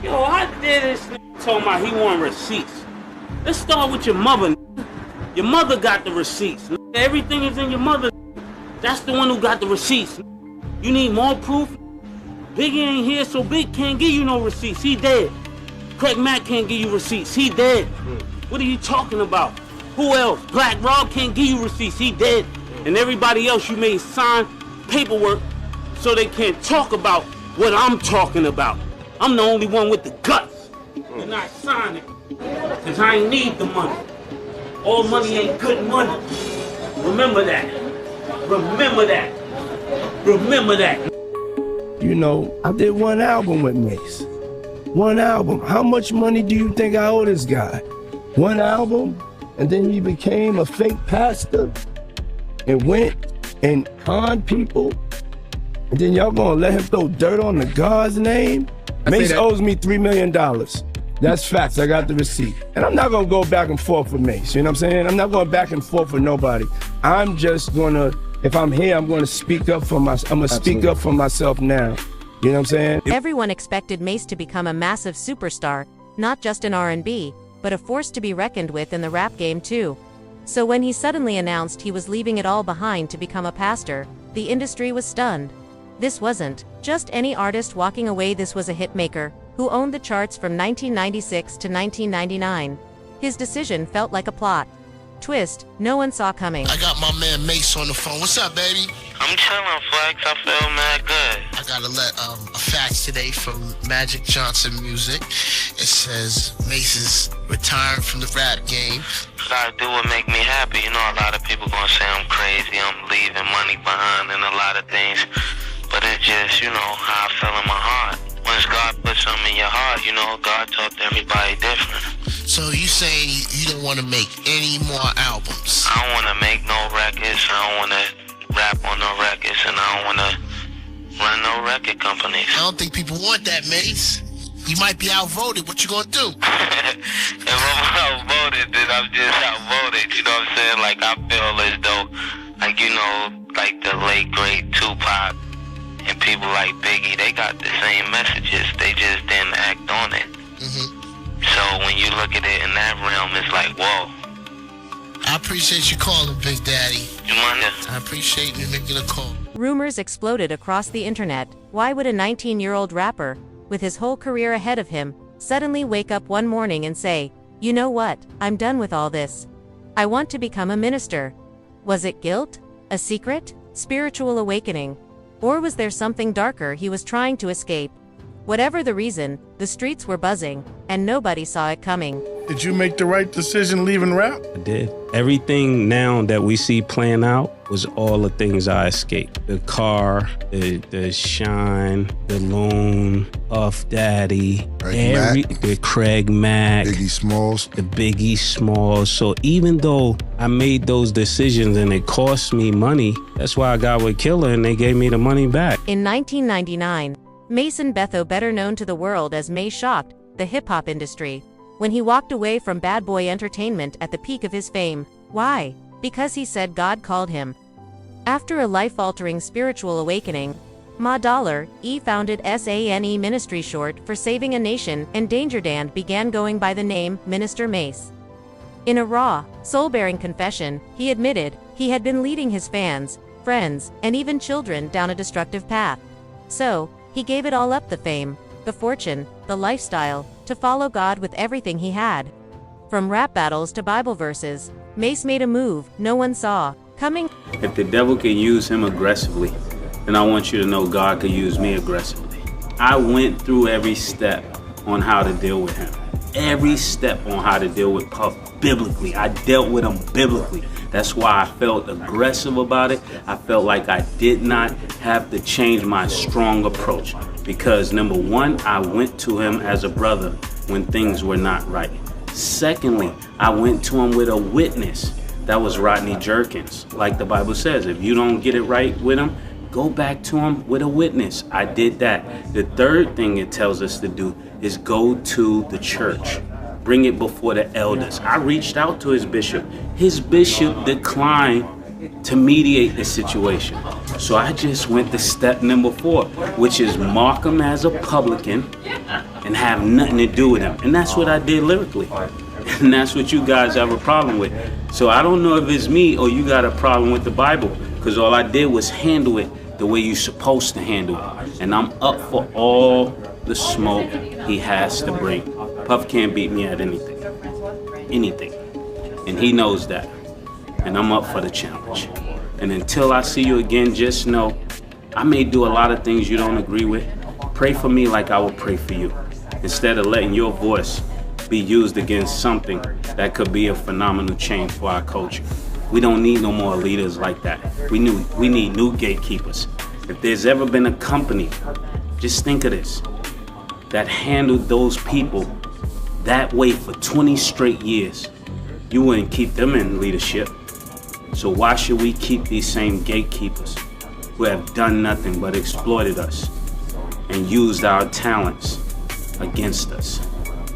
Yo, I did this talking about he want receipts. Let's start with your mother. Your mother got the receipts. Everything is in your mother. That's the one who got the receipts. You need more proof? Biggie ain't here, so Big can't give you no receipts. He dead. Craig Mack can't give you receipts. He dead. What are you talking about? Who else? Black Rob can't give you receipts. He dead. And everybody else you made sign paperwork so they can't talk about what I'm talking about. I'm the only one with the guts. And I sign it. Cause I ain't need the money. All money ain't good money. Remember that. Remember that. Remember that. You know, I did one album with Mace. One album. How much money do you think I owe this guy? One album? And then he became a fake pastor and went and conned people? And then y'all gonna let him throw dirt on the God's name? Mace owes me $3 million. That's facts. I got the receipt. And I'm not gonna go back and forth with Mace. You know what I'm saying? I'm not going back and forth with nobody. I'm just gonna, if I'm here, I'm gonna speak up for myself. I'm gonna speak up for myself now. You know what I'm saying? Everyone expected Mace to become a massive superstar, not just in R&B, but a force to be reckoned with in the rap game too. So when he suddenly announced he was leaving it all behind to become a pastor, the industry was stunned. This wasn't just any artist walking away. This was a hitmaker who owned the charts from 1996 to 1999. His decision felt like a plot twist no one saw coming. I got my man Mace on the phone. What's up, baby? I'm chilling, Flex. I feel mad good. I gotta let a fax today from Magic Johnson Music. It says Mace is retiring from the rap game. I do what make me happy. You know, a lot of people gonna say I'm crazy, I'm leaving money behind and a lot of things. But it's just, you know, how I feel in my heart. Once God puts something in your heart, you know, God talk to everybody different. So you saying you don't want to make any more albums? I don't want to make no records. I don't want to rap on no records. And I don't want to run no record companies. I don't think people want that, Mace. You might be outvoted. What you gonna do? If I'm outvoted, then I'm just outvoted. You know what I'm saying? Like, I feel as though, like, you know, like the late, great Tupac and people like Biggie, they got the same messages. They just didn't act on it. So when you look at it in that realm, it's like, whoa. I appreciate you calling, Big Daddy. You mind? I appreciate you making a call. Rumors exploded across the internet. Why would a 19-year-old rapper, with his whole career ahead of him, suddenly wake up one morning and say, you know what, I'm done with all this. I want to become a minister. Was it guilt? A secret? Spiritual awakening? Or was there something darker he was trying to escape? Whatever the reason, the streets were buzzing, and nobody saw it coming. Did you make the right decision leaving rap? I did. Everything now that we see playing out was all the things I escaped. The car, the Shine, the Loon, Puff Daddy, the Craig Mack, Biggie Smalls. the Biggie Smalls. So even though I made those decisions and it cost me money, that's why I got with Killer and they gave me the money back. In 1999, Mason Betho, better known to the world as May, shocked the hip-hop industry when he walked away from Bad Boy Entertainment at the peak of his fame. Why? Because he said God called him. After a life-altering spiritual awakening, Ma Dollar E founded SANE Ministry, short for Saving a Nation, and Danger Dan began going by the name Minister Mace. In a raw, soul-bearing confession, he admitted he had been leading his fans, friends, and even children down a destructive path. So, he gave it all up, the fame, the fortune, the lifestyle, to follow God with everything he had. From rap battles to Bible verses, Mace made a move no one saw coming. If the devil can use him aggressively, then I want you to know God could use me aggressively. I went through every step on how to deal with him. Every step on how to deal with Puff biblically. I dealt with him biblically. That's why I felt aggressive about it. I felt like I did not have to change my strong approach. Because number one, I went to him as a brother when things were not right. Secondly, I went to him with a witness. That was Rodney Jerkins. Like the Bible says, if you don't get it right with him, go back to him with a witness. I did that. The third thing it tells us to do is go to the church. Bring it before the elders. I reached out to his bishop. His bishop declined to mediate the situation. So I just went to step number 4, which is mark him as a publican and have nothing to do with him. And that's what I did lyrically. And that's what you guys have a problem with. So I don't know if it's me or you got a problem with the Bible, because all I did was handle it the way you're supposed to handle it. And I'm up for all the smoke he has to bring. Puff can't beat me at anything. Anything. And he knows that. And I'm up for the challenge. And until I see you again, just know I may do a lot of things you don't agree with. Pray for me like I would pray for you, instead of letting your voice be used against something that could be a phenomenal change for our culture. We don't need no more leaders like that. We need new gatekeepers. If there's ever been a company, just think of this, that handled those people that way for 20 straight years, you wouldn't keep them in leadership. So why should we keep these same gatekeepers who have done nothing but exploited us and used our talents against us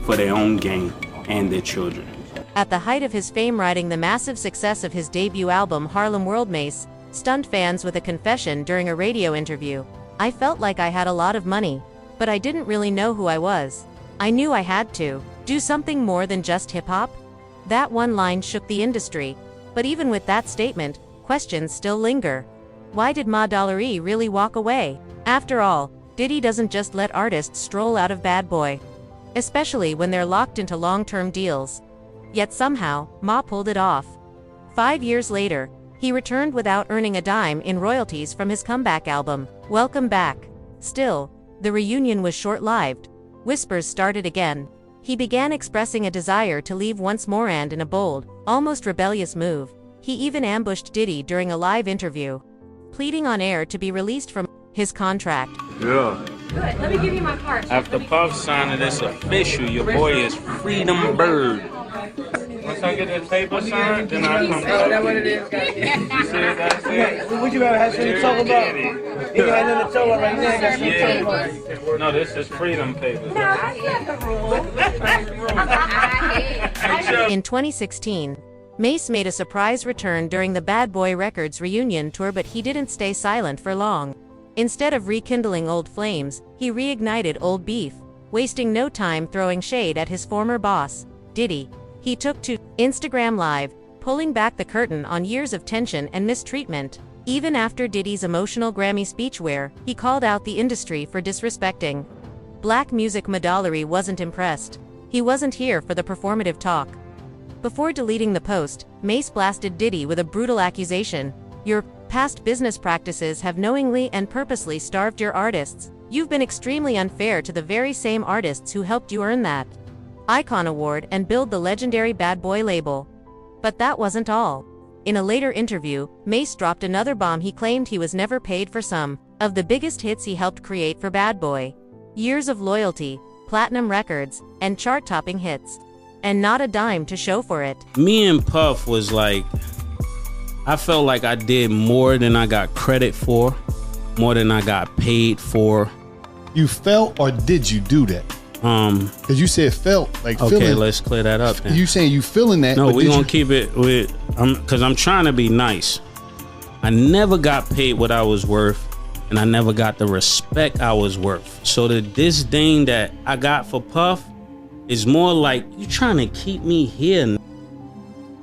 for their own gain and their children? At the height of his fame, riding the massive success of his debut album Harlem World, Mace stunned fans with a confession during a radio interview. "I felt like I had a lot of money, but I didn't really know who I was. I knew I had to do something more than just hip-hop." That one line shook the industry, but even with that statement, questions still linger. Why did Ma Dollar E really walk away? After all, Diddy doesn't just let artists stroll out of Bad Boy, especially when they're locked into long-term deals. Yet somehow, Ma pulled it off. 5 years later, he returned without earning a dime in royalties from his comeback album, Welcome Back. Still, the reunion was short-lived. Whispers started again. He began expressing a desire to leave once more, and in a bold, almost rebellious move, he even ambushed Diddy during a live interview, pleading on air to be released from his contract. Yeah. Good. Let me give you my card. After Puff signing this official, your boy is Freedom Bird. Once I get the paper signed, then I come back. Is that what it is? You see what I said? What you gotta have something to talk about? You got nothing to talk about right now. Got something to talk about. No, this is freedom paper. In 2016, Mace made a surprise return during the Bad Boy Records reunion tour, but he didn't stay silent for long. Instead of rekindling old flames, he reignited old beef, wasting no time throwing shade at his former boss, Diddy. He took to Instagram Live, pulling back the curtain on years of tension and mistreatment. Even after Diddy's emotional Grammy speech, where he called out the industry for disrespecting black music, Ma Dollar E wasn't impressed. He wasn't here for the performative talk. Before deleting the post, Mace blasted Diddy with a brutal accusation. "Your past business practices have knowingly and purposely starved your artists. You've been extremely unfair to the very same artists who helped you earn that Icon Award and build the legendary Bad Boy label." But that wasn't all. In a later interview, Mace dropped another bomb. He claimed he was never paid for some of the biggest hits he helped create for Bad Boy. Years of loyalty, platinum records, and chart-topping hits. And not a dime to show for it. Me and Puff was like, I felt like I did more than I got credit for, more than I got paid for. You felt, or did you do that? Because you said felt, like okay, feeling. let's clear that up then. You saying you feeling that? No, we're gonna keep it with, because I'm trying to be nice. I never got paid what I was worth, and I never got the respect I was worth. So the disdain that I got for Puff is more like, you trying to keep me here.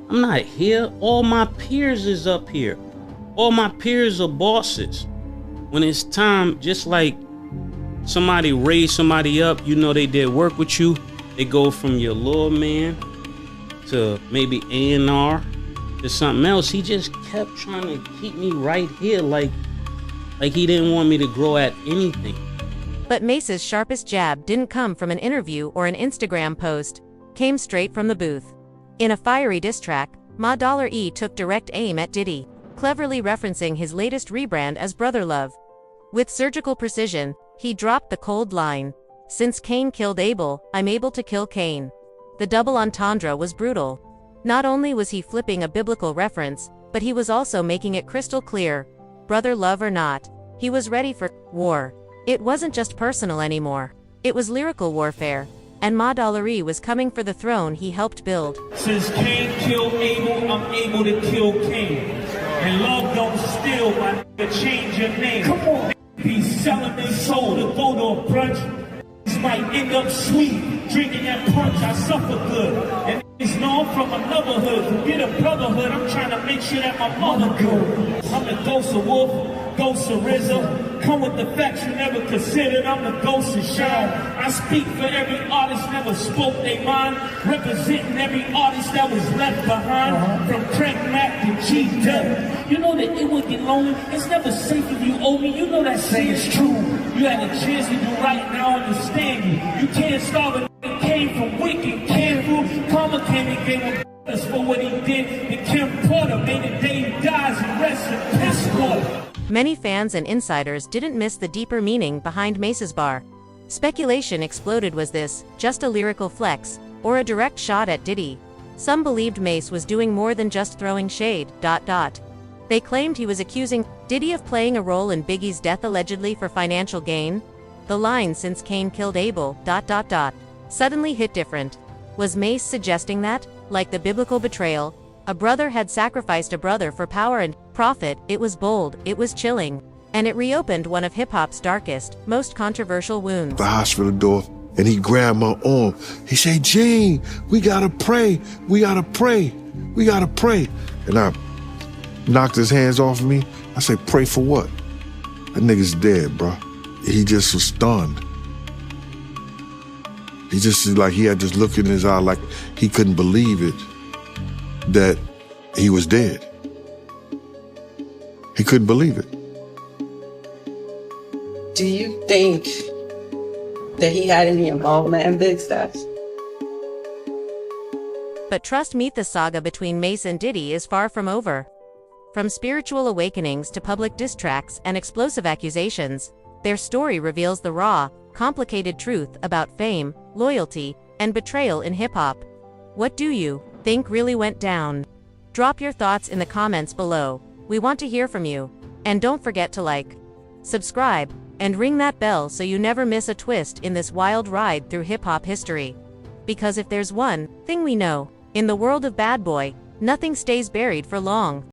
I'm not here. All my peers is up here. All my peers are bosses. When it's time, just like somebody raised somebody up, you know they did work with you, they go from your little man to maybe A&R to something else. He just kept trying to keep me right here, like he didn't want me to grow at anything. But Mace's sharpest jab didn't come from an interview or an Instagram post, came straight from the booth. In a fiery diss track, Ma Dollar E took direct aim at Diddy, cleverly referencing his latest rebrand as Brother Love. With surgical precision, he dropped the cold line, "Since Cain killed Abel, I'm able to kill Cain." The double entendre was brutal. Not only was he flipping a biblical reference, but he was also making it crystal clear, brother love or not, he was ready for war. It wasn't just personal anymore. It was lyrical warfare. And Ma Dollar E was coming for the throne he helped build. Since Cain killed Abel, I'm able to kill Cain. And love don't steal, my nigga, change your name. Come on. Be selling their soul to go to a brunch. Might end up sweet, drinking that punch, I suffer good. And it's known from another hood. Forget a brotherhood, I'm trying to make sure that my mother good. I'm the ghost of Wolf, ghost of RZA. Come with the facts you never considered, I'm the ghost of Sean. I speak for every artist never spoke their mind, representing every artist that was left behind. From Craig Mack to G-Dub. You know that it would get lonely. It's never safe if you owe me. You know that saying is true. You had a chance to do right, now I understand you. You can't starve a nigga came from wicked, came through. Karma came and gave him for what he did. And Kim Porter made the day he dies and rests in piss water. Many fans and insiders didn't miss the deeper meaning behind Mace's bar. Speculation exploded. Was this just a lyrical flex, or a direct shot at Diddy? Some believed Mace was doing more than just throwing shade. They claimed he was accusing Diddy of playing a role in Biggie's death allegedly for financial gain. The line "since Cain killed Abel, suddenly hit different. Was Mace suggesting that, like the biblical betrayal, a brother had sacrificed a brother for power and profit? It was bold, it was chilling, and it reopened one of hip-hop's darkest, most controversial wounds. The hospital door, and he grabbed my arm. He said, "Gene, we gotta pray, we gotta pray, we gotta pray." And I knocked his hands off of me. I said, "Pray for what?" That nigga's dead, bro. He just was stunned. He just, like, he had this look in his eye like he couldn't believe it, that he was dead. He couldn't believe it. Do you think that he had any involvement in Big's death? But trust me, the saga between Mace and Diddy is far from over. From spiritual awakenings to public diss tracks and explosive accusations, their story reveals the raw, complicated truth about fame, loyalty, and betrayal in hip-hop. What do you think really went down? Drop your thoughts in the comments below. We want to hear from you. And don't forget to like, subscribe, and ring that bell so you never miss a twist in this wild ride through hip-hop history. Because if there's one thing we know, in the world of Bad Boy, nothing stays buried for long.